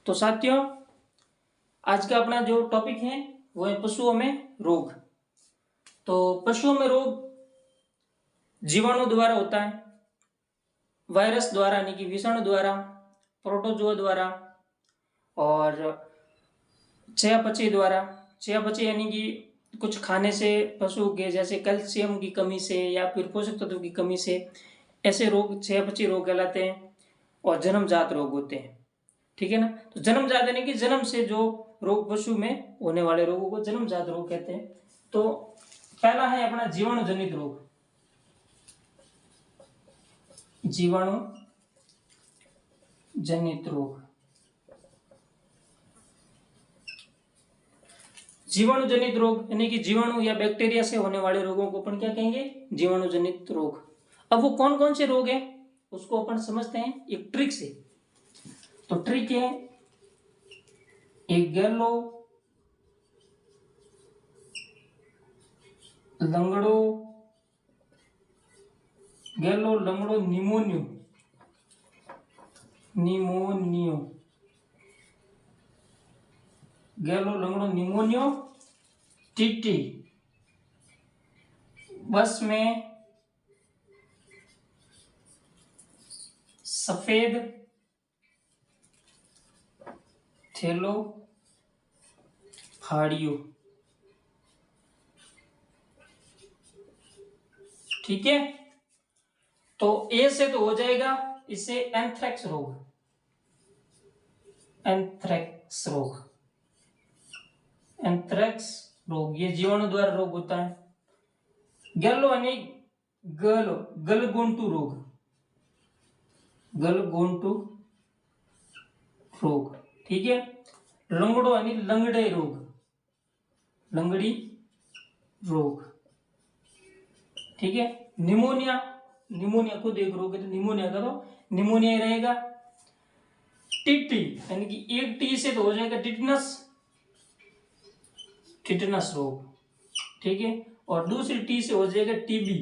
तो साथियों, आज का अपना जो टॉपिक है वो है पशुओं में रोग। तो पशुओं में रोग जीवाणु द्वारा होता है, वायरस द्वारा यानी कि विषाणु द्वारा, प्रोटोजोआ द्वारा और चयापचय द्वारा। चयापचय यानी कि कुछ खाने से पशु के, जैसे कैल्शियम की कमी से या फिर पोषक तत्व की कमी से, ऐसे रोग चयापचय रोग कहलाते हैं। और जन्मजात रोग होते हैं, ठीक है ना। तो जन्मजात यानी कि जन्म से जो रोग पशु में होने वाले रोगों को जन्मजात रोग कहते हैं। तो पहला है अपना जीवाणु जनित रोग। जीवाणु जनित रोग। जीवाणु जनित रोग यानी कि जीवाणु या बैक्टीरिया से होने वाले रोगों को अपन क्या कहेंगे? जीवाणु जनित रोग। अब वो कौन कौन से रोग हैं उसको अपन समझते हैं एक ट्रिक से। तो ट्रिक है एक गैलो लंगड़ो, गैलो लंगड़ो निमोनियो, निमोनियो, गैलो लंगड़ो निमोनियो, टीटी, बस में सफेद थैलो फाड़ियो, ठीक है। तो ए से तो हो जाएगा, इससे एंथ्रेक्स रोग, एंथ्रेक्स रोग, एंथ्रेक्स रोग ये जीवाणु द्वारा रोग होता है। गैलो यानी गलो, गलगोंटू रोग, गलगोंटू रोग, ठीक है। लंगड़ो यानी लंगड़े रोग, लंगड़ी रोग, ठीक है। निमोनिया, निमोनिया खुद एक रोग है तो निमोनिया करो, निमोनिया ही रहेगा। टीटी यानी कि एक टी से तो हो जाएगा टिटनस, टिटनस रोग, ठीक है। और दूसरी टी से हो जाएगा टीबी,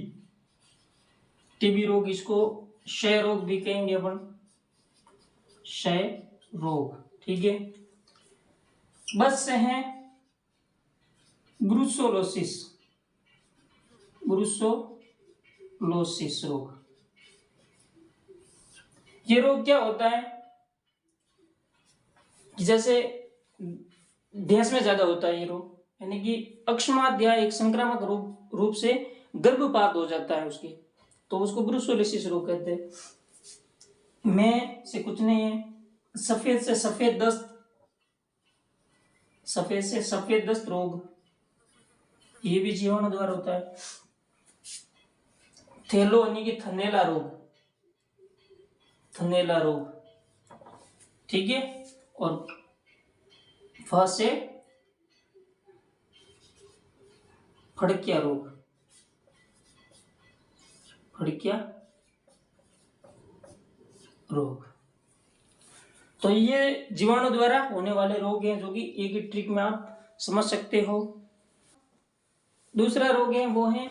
टीबी रोग, इसको क्षय रोग भी कहेंगे अपन, क्षय रोग, ठीक है। बस से है ब्रुसोलोसिस, ब्रुसोलोसिस रोग। ये रोग क्या होता है कि जैसे भैंस में ज्यादा होता है ये रोग, यानी कि अक्षमाद या एक संक्रामक रूप से गर्भपात हो जाता है उसकी, तो उसको ब्रुसोलोसिस रोग कहते हैं। में से कुछ नहीं है, सफेद से सफेद दस्त, सफेद से सफेद दस्त रोग, ये भी जीवाणु द्वारा होता है। थैलो यानी कि थनैला रोग, थनैला रोग, ठीक है। और फ से फड़किया रोग, फड़किया रोग। तो ये जीवाणु द्वारा होने वाले रोग हैं जो कि एक ही ट्रिक में आप समझ सकते हो। दूसरा रोग है वो है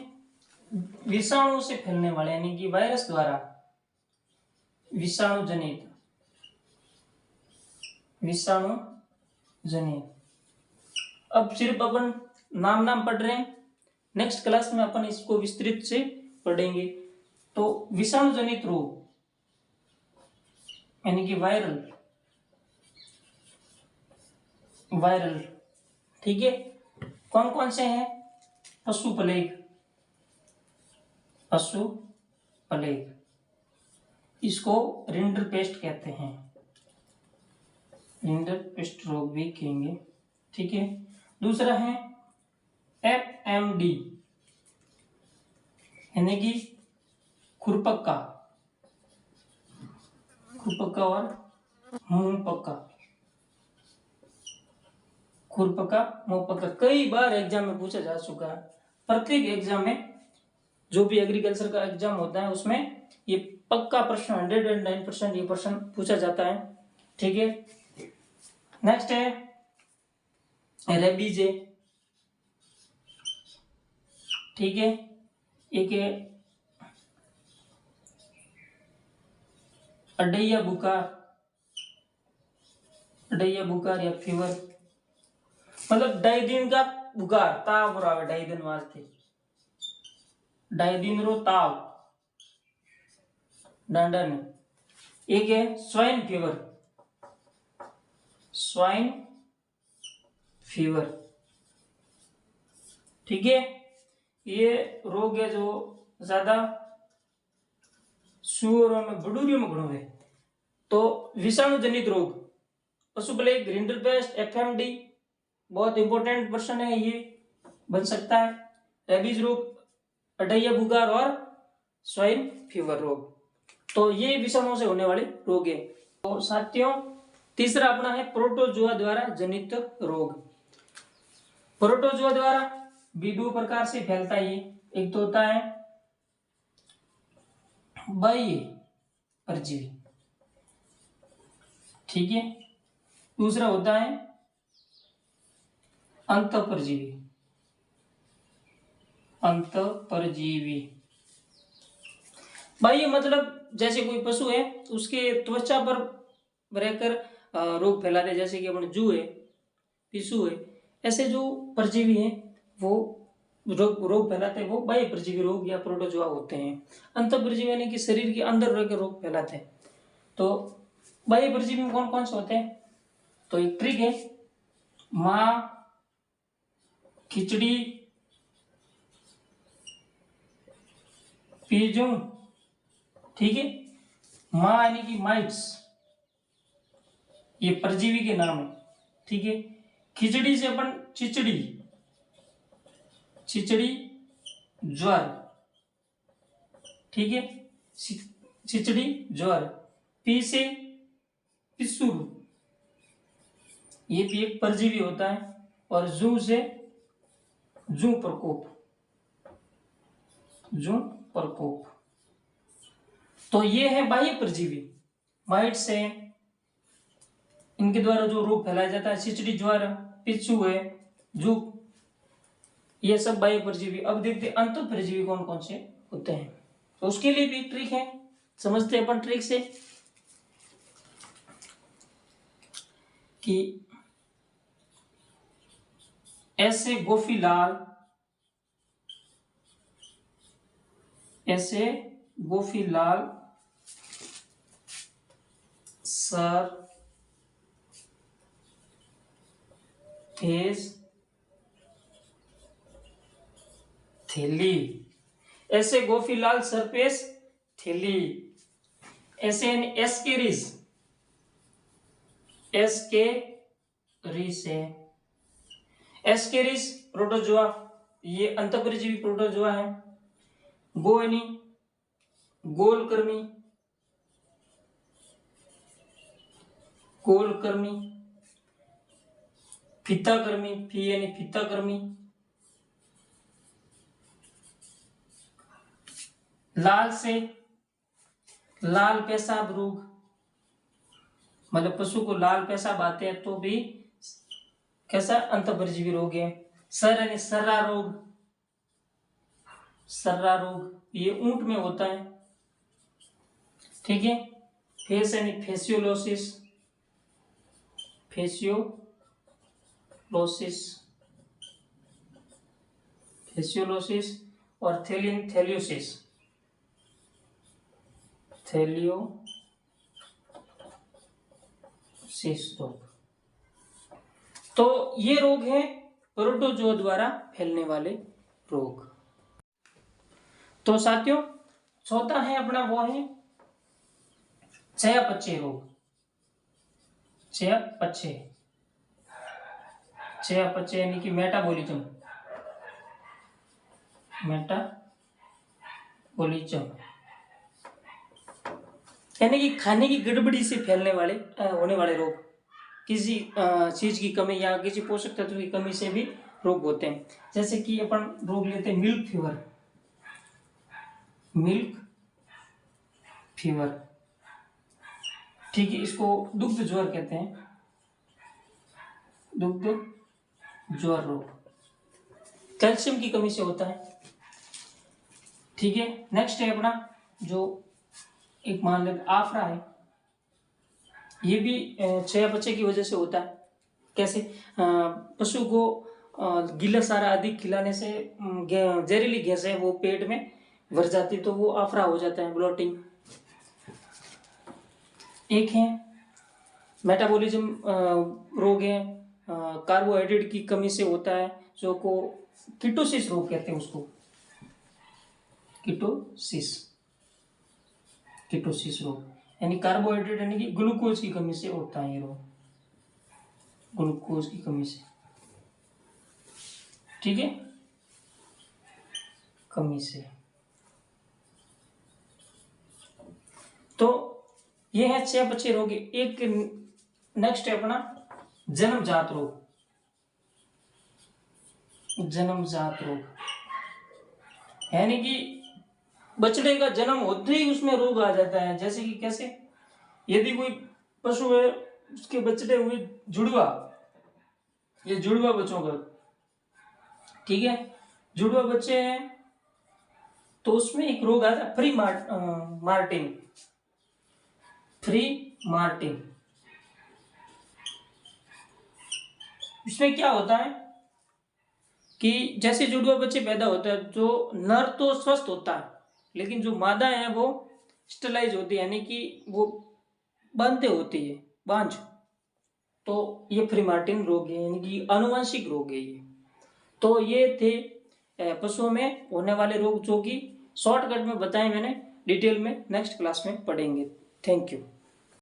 विषाणु से फैलने वाले यानी कि वायरस द्वारा, विषाणु जनित, विषाणु जनित। अब सिर्फ अपन नाम पढ़ रहे हैं, नेक्स्ट क्लास में अपन इसको विस्तृत से पढ़ेंगे। तो विषाणु जनित रोग यानी कि वायरल, वायरल, ठीक है। कौन कौन से हैं? पशु प्लेग, पशु प्लेग, इसको रिंडरपेस्ट कहते हैं, रिंडरपेस्ट रोग भी कहेंगे, ठीक है। दूसरा है FMD यानी कि खुरपक्का, खुरपक्का और मुंह पक्का, खुरपक्का मुंह पक्का, कई बार एग्जाम में पूछा जा चुका है। प्रत्येक एग्जाम में जो भी एग्रीकल्चर का एग्जाम होता है उसमें ये पक्का प्रश्न 109% ये प्रश्न पूछा जाता है, ठीक है। नेक्स्ट है रेबीज, ठीक है। एक है अडैया बुखार, अडैया बुखार या फीवर, मतलब 2.5 दिन का बुखार, ताव हो रहा है 2.5 दिन वास्ते, 2.5 दिन रो ताव डांडा ने। एक है स्वाइन फीवर, स्वाइन फीवर, ठीक है। ये रोग है जो ज्यादा सुअरों में, बडूरियों में घणो है। तो विषाणु जनित रोग, पशु प्लेग, रिंडरपेस्ट, एफएमडी, बहुत इंपॉर्टेंट प्रश्न है ये, बन सकता है। रेबीज रोग, अडैया बुखार और स्वाइन फीवर रोग, तो ये विषाणु से होने वाले रोग है। तो साथियों, तीसरा अपना है प्रोटोजुआ द्वारा जनित रोग। प्रोटोजुआ द्वारा भी दो प्रकार से फैलता है ये, एक तो होता है बाह्य परजीवी, ठीक है, दूसरा होता है अंतःपरजीवी। अंतःपरजीवी बाह्य मतलब जैसे कोई पशु है उसके त्वचा पर रहकर रोग फैलाते, जैसे कि अपने जू है, पिशु है, ऐसे जो परजीवी हैं वो रोग फैलाते हैं, वो बाह्य परजीवी रोग या प्रोटोजुआ होते हैं। अंतःपरजीवी यानी कि शरीर के अंदर रहकर रोग फैलाते हैं। तो बाह्य परजीवी में कौन कौन से होते हैं? तो एक ट्रिक है, माँ, खिचड़ी, पीजू, ठीक है। माँ यानी कि माइट्स, ये परजीवी के नाम है, ठीक है। खिचड़ी से अपन चिचड़ी, चिचड़ी ज्वर, ठीक है, चिचड़ी ज्वर। पी से पिस्सू, ये भी एक परजीवी होता है। और जू से जू प्रकोप, जू प्रकोप। तो ये है बाह्य परजीवी, माइट से इनके द्वारा जो रोग फैलाया जाता है, चिचड़ी ज्वर, पिच्चू है, जू, ये सब बाह्य परजीवी। अब देखते हैं अंतःपरजीवी कौन कौन से होते हैं। तो उसके लिए भी ट्रिक है, समझते हैं अपन ट्रिक से कि ऐसे गोफीलाल, ऐसे गोफीलाल सर फेस थैली, ऐसे गोफीलाल सरफेस थैली, ऐसे एस्केरिस, एस्केरिस है, एस्केरिस प्रोटोजुआ, ये अंतःपरजीवी प्रोटोजुआ है। गो यानी गोलकृमि, गोलकृमि, फीताकृमि, फी यानी फीताकृमि, लाल से लाल पेशाब रोग, मतलब पशु को लाल पेशाब आते हैं तो भी कैसा अंतःपरजीवी रोग है। सर यानी सर्रा रोग, सर्रा रोग ये ऊंट में होता है, ठीक है। फेस यानी फेसियोलोसिस, फेसियोलोसिस, फेसियोलोसिस। और थैलिन थैलियोसिस, थैलियोसिस रोग। तो ये रोग है प्रोटोजुआ द्वारा फैलने वाले रोग। तो साथियों, चौथा है अपना वो है चयापचय रोग। चयापचय, चयापचय यानी कि मेटाबॉलिज्म, मेटाबॉलिज्म यानी कि खाने की गड़बड़ी से फैलने वाले होने वाले रोग। किसी चीज की कमी या किसी पोषक तत्व की कमी से भी रोग होते हैं। जैसे कि अपन रोग लेते हैं मिल्क फीवर, मिल्क फीवर, ठीक है, इसको दुग्ध ज्वर कहते हैं, दुग्ध ज्वर रोग, कैल्शियम की कमी से होता है, ठीक है। नेक्स्ट है अपना जो एक मान लेते आफरा है, ये भी चयापचय की वजह से होता है। कैसे? पशु को गीला चारा अधिक खिलाने से जहरीली गैसें वो पेट में भर जाती, तो वो आफरा हो जाता है, ब्लोटिंग। एक है मेटाबॉलिज्म रोग है, कार्बोहाइड्रेट की कमी से होता है, जो को कीटोसिस रोग कहते हैं उसको, कीटोसिस कीटोसिस रोग, यानी कार्बोहाइड्रेट यानी कि ग्लूकोज की कमी से होता है ये रोग, ग्लूकोज की कमी से, ठीक है, कमी से। तो ये है चयापचय रोग। एक नेक्स्ट है अपना जन्मजात रोग। जन्मजात रोग यानी कि बछड़े का जन्म होते ही उसमें रोग आ जाता है। जैसे कि कैसे? यदि कोई पशु है, उसके बछड़े हुए जुड़वा, ये जुड़वा बच्चों का, ठीक है, जुड़वा बच्चे हैं, तो उसमें एक रोग आता है मार्टिन। इसमें क्या होता है कि जैसे जुड़वा बच्चे पैदा होता है, जो नर तो स्वस्थ होता है, लेकिन जो मादा है वो स्टेलाइज होती है, यानी कि वो बांझ होती है, बांझ। तो ये फ्री मार्टिन रोग है, यानी कि आनुवंशिक रोग है ये। तो ये थे पशुओं में होने वाले रोग, जो कि शॉर्टकट में बताए मैंने, डिटेल में नेक्स्ट क्लास में पढ़ेंगे। Thank you.